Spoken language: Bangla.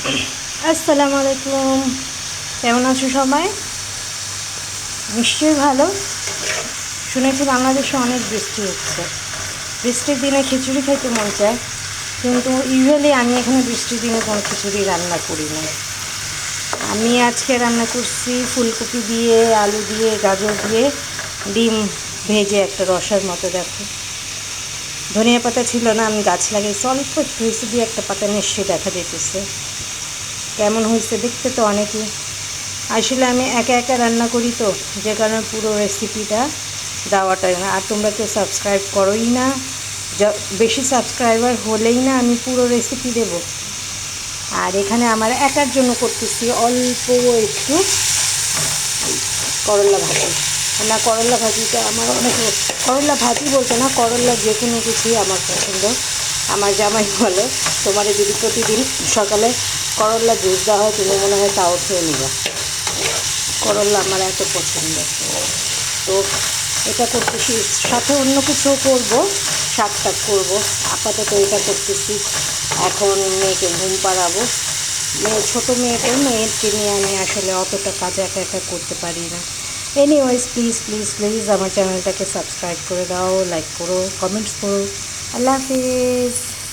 আসসালামু আলাইকুম। কেমন আছো সবাই? নিশ্চয়ই ভালো। শুনেছি বাংলাদেশে অনেক বৃষ্টি হচ্ছে। বৃষ্টির দিনে খিচুড়ি খেতে মন চায়, কিন্তু ইউজুয়ালি আমি এখানে বৃষ্টির দিনে কোনো খিচুড়ি রান্না করি না। আমি আজকে রান্না করছি ফুলকপি দিয়ে, আলু দিয়ে, গাজর দিয়ে, ডিম ভেজে একটা রসার মতো। দেখো, ধনিয়া পাতা ছিল না, আমি গাছ লাগিয়েছি, অল্প একটু হয়েছে, দিয়ে একটা পাতা নিশ্চয়ই দেখা যেতেছে। কেমন হয়েছে দেখতে তো অনেকেই। আসলে আমি একা একা রান্না করি, তো যে কারণে পুরো রেসিপিটা দেওয়াটাই না। আর তোমরা কেউ সাবস্ক্রাইব করোই না। বেশি সাবস্ক্রাইবার হলেই না আমি পুরো রেসিপি দেব। আর এখানে আমার একার জন্য করতেছি অল্প একটু করলা ভাজি। না, করলা ভাজিটা আমার অনেক, করলা ভাজি বলতে না, করলা যে কোনো কিছুই আমার পছন্দ। আমার জামাই বলে, তোমার যদি প্রতিদিন সকালে করলা জুস দেওয়া হয়, তুমি মনে হয় তাও খেয়ে নিবা। করলা আমার এত পছন্দ। তো এটা করতেছি, সাথে অন্য কিছুও করবো, শাক টাক করবো। আপাতত এটা করতেছি। এখন মেয়েকে ঘুম পাড়াবো। ছোটো মেয়েকে নিয়ে আমি আসলে অতটা কাজ একা একা করতে পারি না। এনিওয়েজ, প্লিজ প্লিজ প্লিজ আমার চ্যানেলটাকে সাবস্ক্রাইব করে দাও, লাইক করো, কমেন্টস করো। আল্লাহ হাফিজ।